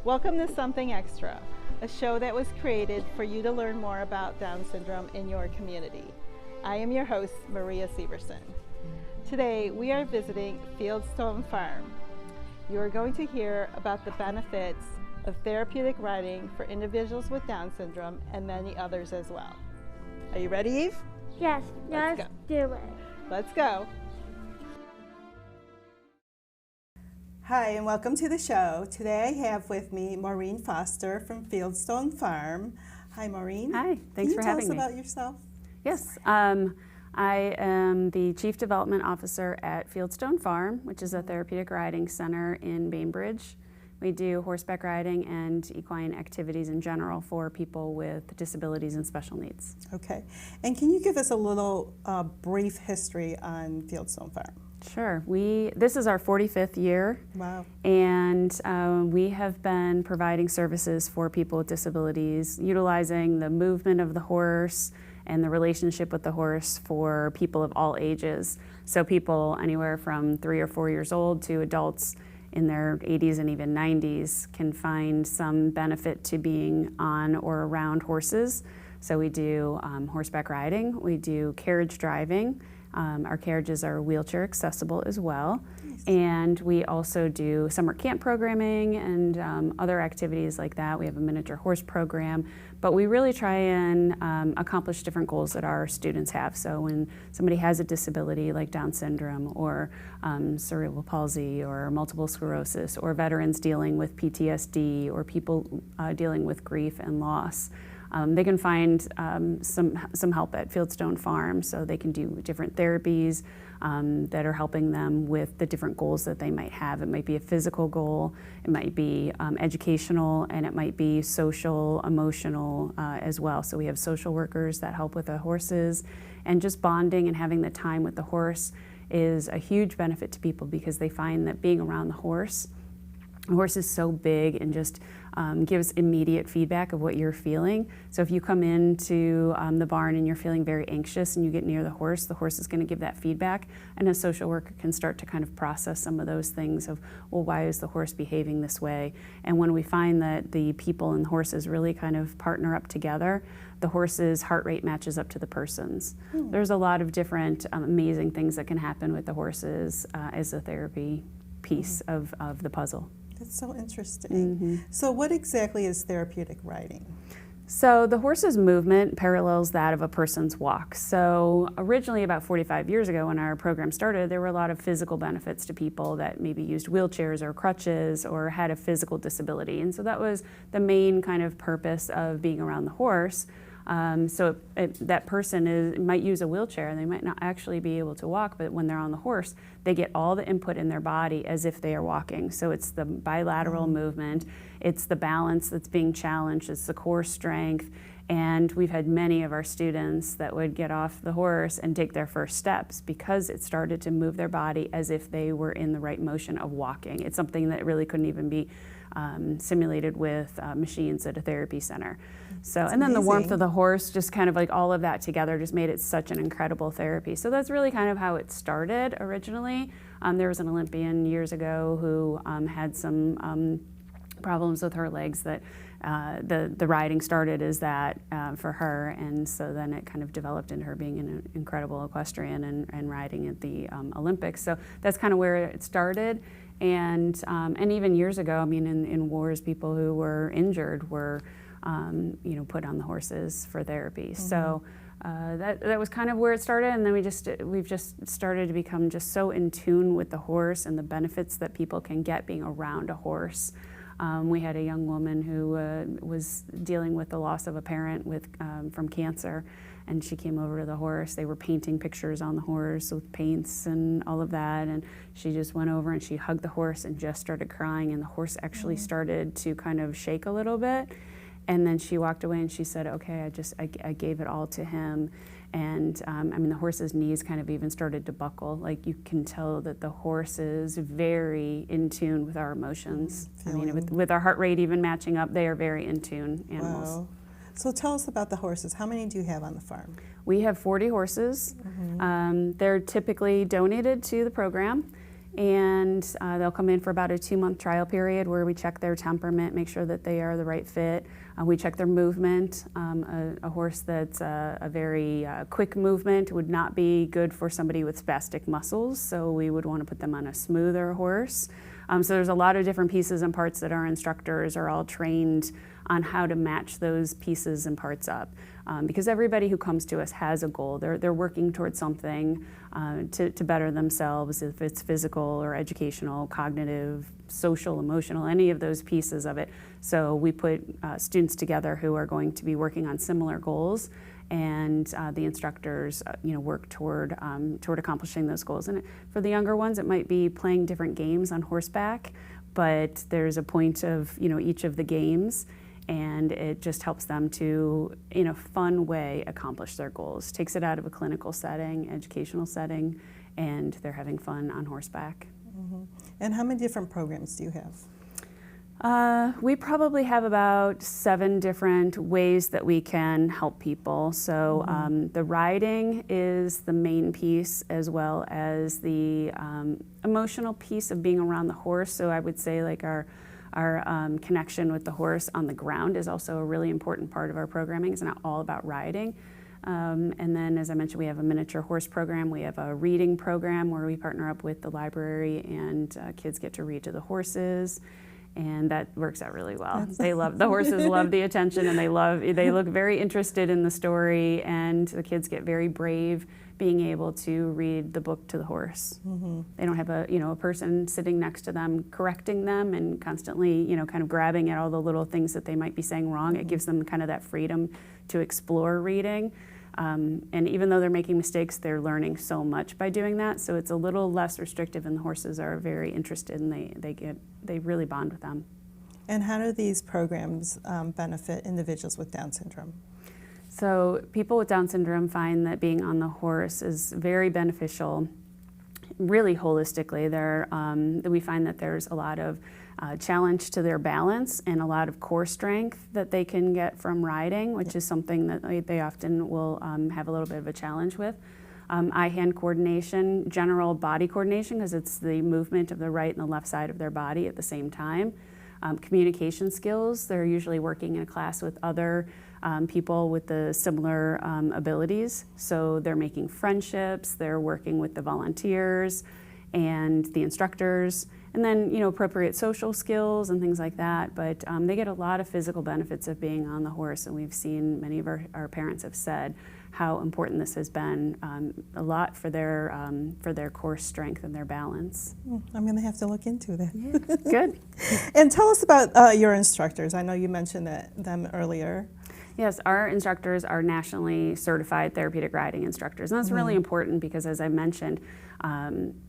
Welcome to Something Extra, a show that was created for you to learn more about Down syndrome in your community. I am your host, Maria Sivertson. Today, we are visiting Fieldstone Farm. You are going to hear about the benefits of therapeutic riding for individuals with Down syndrome and many others as well. Are you ready, Eve? Yes, let's do it. Let's go. Hi, and welcome to the show. Today I have with me Maureen Foster from Fieldstone Farm. Hi, Maureen. Hi, thanks for having me. Can you tell us about yourself? Yes, I am the Chief Development Officer at Fieldstone Farm, which is a therapeutic riding center in Bainbridge. We do horseback riding and equine activities in general for people with disabilities and special needs. Okay, and can you give us a little brief history on Fieldstone Farm? Sure. This is our 45th year. Wow. And we have been providing services for people with disabilities, utilizing the movement of the horse and the relationship with the horse for people of all ages. So people anywhere from 3 or 4 years old to adults in their 80s and even 90s can find some benefit to being on or around horses. So we do horseback riding, we do carriage driving. Our carriages are wheelchair accessible as well. Nice. And we also do summer camp programming and other activities like that. We have a miniature horse program, but we really try and accomplish different goals that our students have. So when somebody has a disability like Down syndrome or cerebral palsy or multiple sclerosis, or veterans dealing with PTSD, or people dealing with grief and loss, they can find some help at Fieldstone Farm, so they can do different therapies that are helping them with the different goals that they might have. It might be a physical goal, it might be educational, and it might be social, emotional as well. So we have social workers that help with the horses, and just bonding and having the time with the horse is a huge benefit to people because they find that being around the horse is so big and just gives immediate feedback of what you're feeling. So if you come into the barn and you're feeling very anxious and you get near the horse is going to give that feedback, and a social worker can start to kind of process some of those things of, well, why is the horse behaving this way? And when we find that the people and horses really kind of partner up together, the horse's heart rate matches up to the person's. There's a lot of different amazing things that can happen with the horses as a therapy piece of the puzzle. That's so interesting. So what exactly is therapeutic riding? So the horse's movement parallels that of a person's walk. So originally, about 45 years ago when our program started, there were a lot of physical benefits to people that maybe used wheelchairs or crutches or had a physical disability. And so that was the main kind of purpose of being around the horse. So that person might use a wheelchair and they might not actually be able to walk, but when they're on the horse, they get all the input in their body as if they are walking. So it's the bilateral movement, it's the balance that's being challenged, it's the core strength, and we've had many of our students that would get off the horse and take their first steps because it started to move their body as if they were in the right motion of walking. It's something that really couldn't even be simulated with machines at a therapy center. So, and then the warmth of the horse, just kind of like all of that together just made it such an incredible therapy. So that's really kind of how it started originally. There was an Olympian years ago who had some problems with her legs that the riding started as that for her, and so then it kind of developed into her being an incredible equestrian and riding at the Olympics. So that's kind of where it started. And even years ago, I mean, in wars, people who were injured were, put on the horses for therapy. So that was kind of where it started, and then we've just started to become just so in tune with the horse and the benefits that people can get being around a horse. We had a young woman who was dealing with the loss of a parent from cancer, and she came over to the horse. They were painting pictures on the horse with paints and all of that, and she just went over and she hugged the horse and just started crying, and the horse actually started to kind of shake a little bit. And then she walked away and she said, okay, I gave it all to him. And the horse's knees kind of even started to buckle. Like, you can tell that the horse is very in tune with our emotions. With our heart rate even matching up, they are very in tune animals. Wow. So tell us about the horses. How many do you have on the farm? We have 40 horses. They're typically donated to the program. and they'll come in for about a 2-month trial period where we check their temperament, make sure that they are the right fit. We check their movement. A horse that's a very quick movement would not be good for somebody with spastic muscles, so we would want to put them on a smoother horse. So there's a lot of different pieces and parts that our instructors are all trained on how to match those pieces and parts up. Because everybody who comes to us has a goal. They're working towards something to better themselves, if it's physical or educational, cognitive, social, emotional, any of those pieces of it. So we put students together who are going to be working on similar goals, and the instructors work toward accomplishing those goals. And for the younger ones, it might be playing different games on horseback, but there's a point of each of the games, and it just helps them to, in a fun way, accomplish their goals. Takes it out of a clinical setting, educational setting, and they're having fun on horseback. Mm-hmm. And how many different programs do you have? We probably have about 7 different ways that we can help people. So the riding is the main piece, as well as the emotional piece of being around the horse. So I would say like our connection with the horse on the ground is also a really important part of our programming. It's not all about riding. And then, as I mentioned, we have a miniature horse program. We have a reading program where we partner up with the library, and kids get to read to the horses, and that works out really well. The horses love the attention, and they look very interested in the story, and the kids get very brave being able to read the book to the horse. Mm-hmm. They don't have a person sitting next to them correcting them and constantly kind of grabbing at all the little things that they might be saying wrong. Mm-hmm. It gives them kind of that freedom to explore reading. And even though they're making mistakes, they're learning so much by doing that. So it's a little less restrictive, and the horses are very interested, and they really bond with them. And how do these programs benefit individuals with Down syndrome? So people with Down syndrome find that being on the horse is very beneficial, really holistically. We find that there's a lot of challenge to their balance and a lot of core strength that they can get from riding, which is something that they often will have a little bit of a challenge with. Eye-hand coordination, general body coordination, because it's the movement of the right and the left side of their body at the same time. Communication skills, they're usually working in a class with other people with the similar abilities. So they're making friendships, they're working with the volunteers and the instructors, and then appropriate social skills and things like that. But they get a lot of physical benefits of being on the horse, and we've seen many of our parents have said how important this has been a lot for their core strength and their balance. I'm going to have to look into that. Yeah. Good. And tell us about your instructors. I know you mentioned them earlier. Yes, our instructors are nationally certified therapeutic riding instructors, and that's really important because, as I mentioned,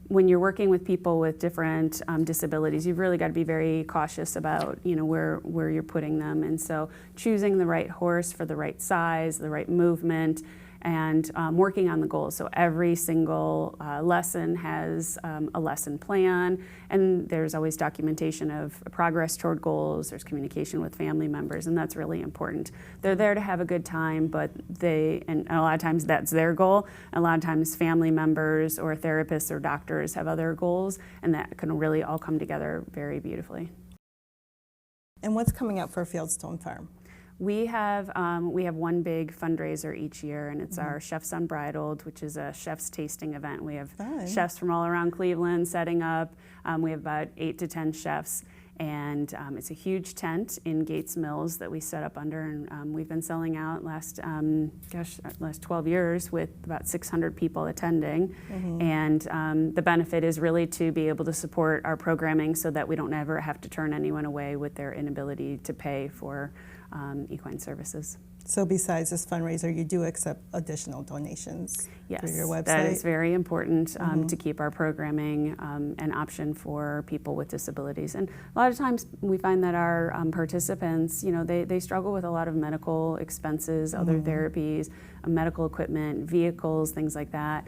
when you're working with people with different disabilities, you've really got to be very cautious about where you're putting them, and so choosing the right horse for the right size, the right movement, and working on the goals. So every single lesson has a lesson plan, and there's always documentation of progress toward goals. There's communication with family members, and that's really important. They're there to have a good time, but and a lot of times that's their goal. A lot of times family members or therapists or doctors have other goals, and that can really all come together very beautifully. And what's coming up for Fieldstone Farm? We have one big fundraiser each year, and it's our Chefs Unbridled, which is a chef's tasting event. We have chefs from all around Cleveland setting up. We have about 8 to 10 chefs, and it's a huge tent in Gates Mills that we set up under, and we've been selling out last 12 years with about 600 people attending. And the benefit is really to be able to support our programming so that we don't ever have to turn anyone away with their inability to pay for equine services. So besides this fundraiser, you do accept additional donations through your website? That is very important to keep our programming an option for people with disabilities. And a lot of times we find that our participants, they struggle with a lot of medical expenses, other therapies, medical equipment, vehicles, things like that.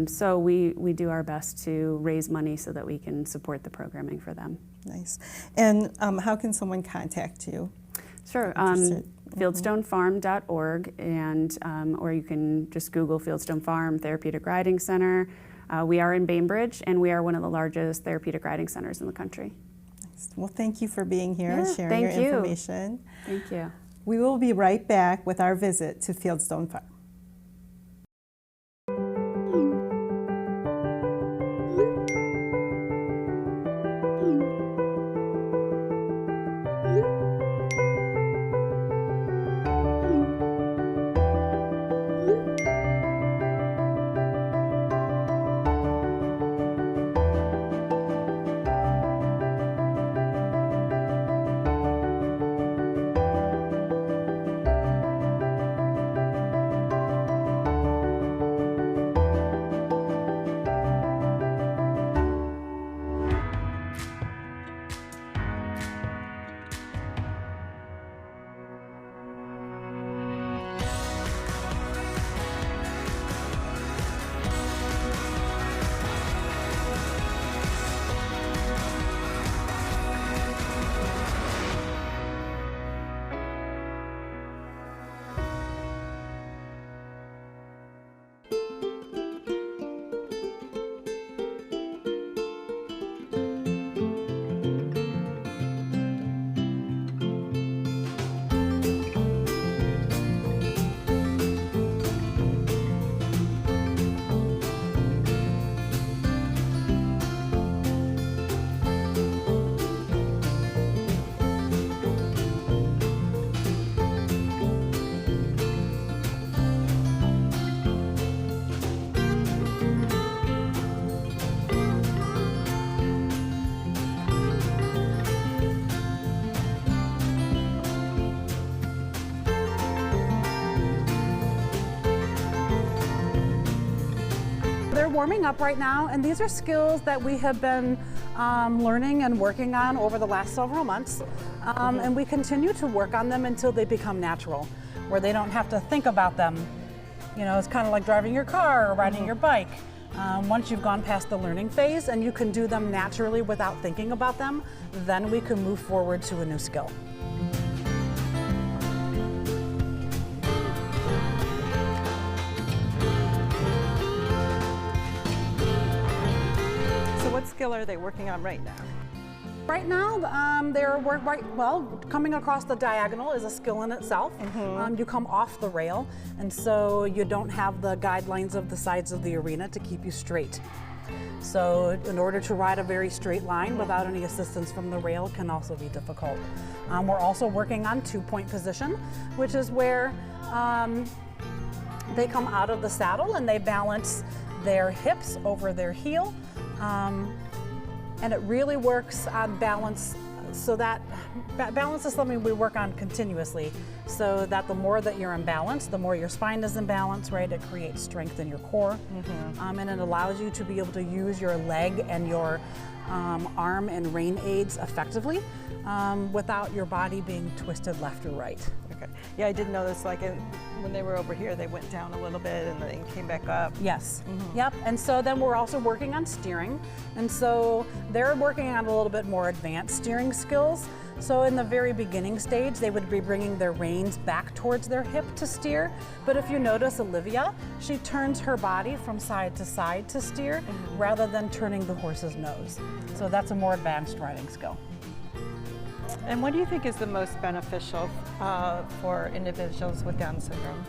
So we do our best to raise money so that we can support the programming for them. Nice. And how can someone contact you? Sure. Fieldstonefarm.org, and or you can just Google Fieldstone Farm Therapeutic Riding Center. We are in Bainbridge, and we are one of the largest therapeutic riding centers in the country. Well, thank you for being here and sharing thank your you. information. Thank you. We will be right back with our visit to Fieldstone Farm. They're warming up right now, and these are skills that we have been learning and working on over the last several months, and we continue to work on them until they become natural, where they don't have to think about them. You know, it's kind of like driving your car or riding your bike. Once you've gone past the learning phase and you can do them naturally without thinking about them, then we can move forward to a new skill. What skill are they working on right now? Right now, coming across the diagonal is a skill in itself. You come off the rail, and so you don't have the guidelines of the sides of the arena to keep you straight. So in order to ride a very straight line without any assistance from the rail can also be difficult. We're also working on two-point position, which is where they come out of the saddle and they balance their hips over their heel. And it really works on balance, so that balance is something we work on continuously, so that the more that you're in balance, the more your spine is in balance, right? It creates strength in your core, and it allows you to be able to use your leg and your arm and rein aids effectively without your body being twisted left or right. Okay. Yeah, I did notice, like when they were over here, they went down a little bit and then came back up. Yes. Yep. And so then we're also working on steering. And so they're working on a little bit more advanced steering skills. So in the very beginning stage, they would be bringing their reins back towards their hip to steer. But if you notice Olivia, she turns her body from side to steer rather than turning the horse's nose. So that's a more advanced riding skill. And what do you think is the most beneficial for individuals with Down syndrome?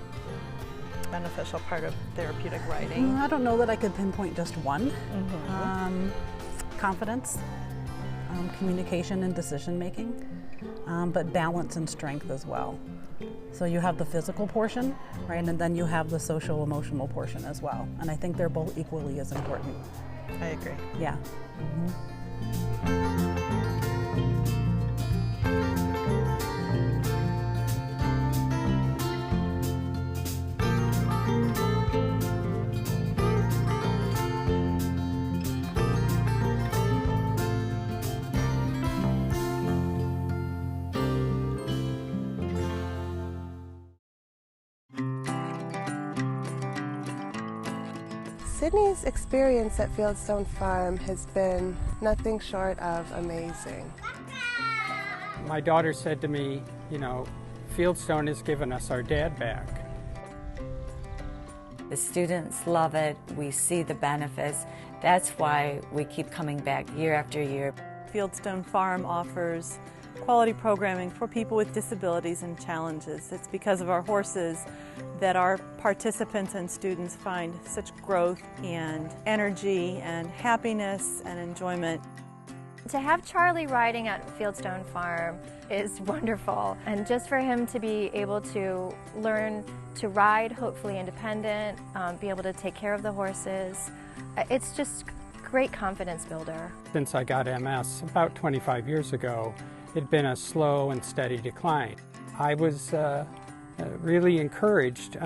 Beneficial part of therapeutic riding? I don't know that I could pinpoint just one. Confidence, communication and decision making, but balance and strength as well. So you have the physical portion, right, and then you have the social emotional portion as well. And I think they're both equally as important. I agree. Yeah. Sydney's experience at Fieldstone Farm has been nothing short of amazing. My daughter said to me, you know, Fieldstone has given us our dad back. The students love it. We see the benefits. That's why we keep coming back year after year. Fieldstone Farm offers quality programming for people with disabilities and challenges. It's because of our horses that our participants and students find such growth and energy and happiness and enjoyment. To have Charlie riding at Fieldstone Farm is wonderful, and just for him to be able to learn to ride, hopefully independent, be able to take care of the horses, it's just great confidence builder. Since I got MS about 25 years ago, it had been a slow and steady decline. I was really encouraged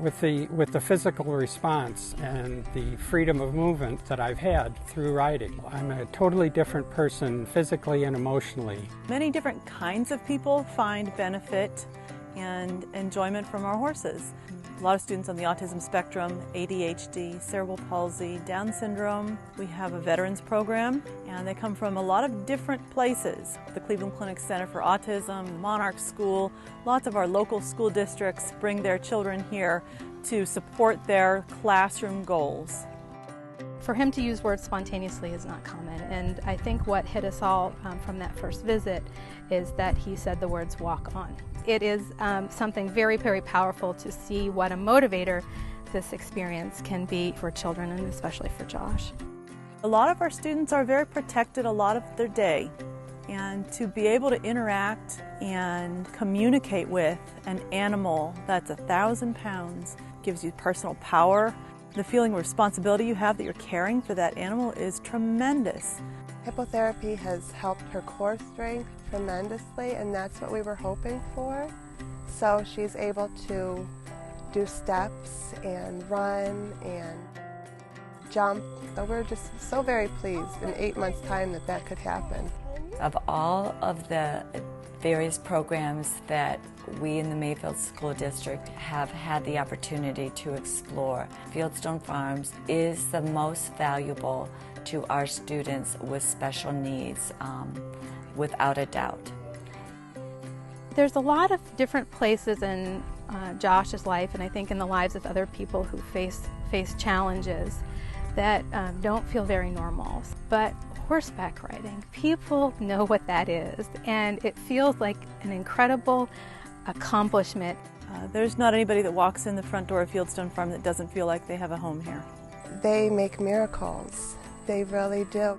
with the physical response and the freedom of movement that I've had through riding. I'm a totally different person physically and emotionally. Many different kinds of people find benefit and enjoyment from our horses. A lot of students on the autism spectrum, ADHD, cerebral palsy, Down syndrome. We have a veterans program, and they come from a lot of different places. The Cleveland Clinic Center for Autism, the Monarch School, lots of our local school districts bring their children here to support their classroom goals. For him to use words spontaneously is not common, and I think what hit us all from that first visit is that he said the words "walk on." It is something very, very powerful to see what a motivator this experience can be for children, and especially for Josh. A lot of our students are very protected a lot of their day, and to be able to interact and communicate with an animal that's 1,000 pounds gives you personal power. The feeling of responsibility you have that you're caring for that animal is tremendous. Hippotherapy has helped her core strength tremendously, and that's what we were hoping for. So she's able to do steps and run and jump. So we're just so very pleased in 8 months' time that that could happen. Of all of the various programs that we in the Mayfield School District have had the opportunity to explore, Fieldstone Farms is the most valuable to our students with special needs, without a doubt. There's a lot of different places in Josh's life, and I think in the lives of other people who face challenges that don't feel very normal. But horseback riding, people know what that is, and it feels like an incredible accomplishment. There's not anybody that walks in the front door of Fieldstone Farm that doesn't feel like they have a home here. They make miracles. They really do.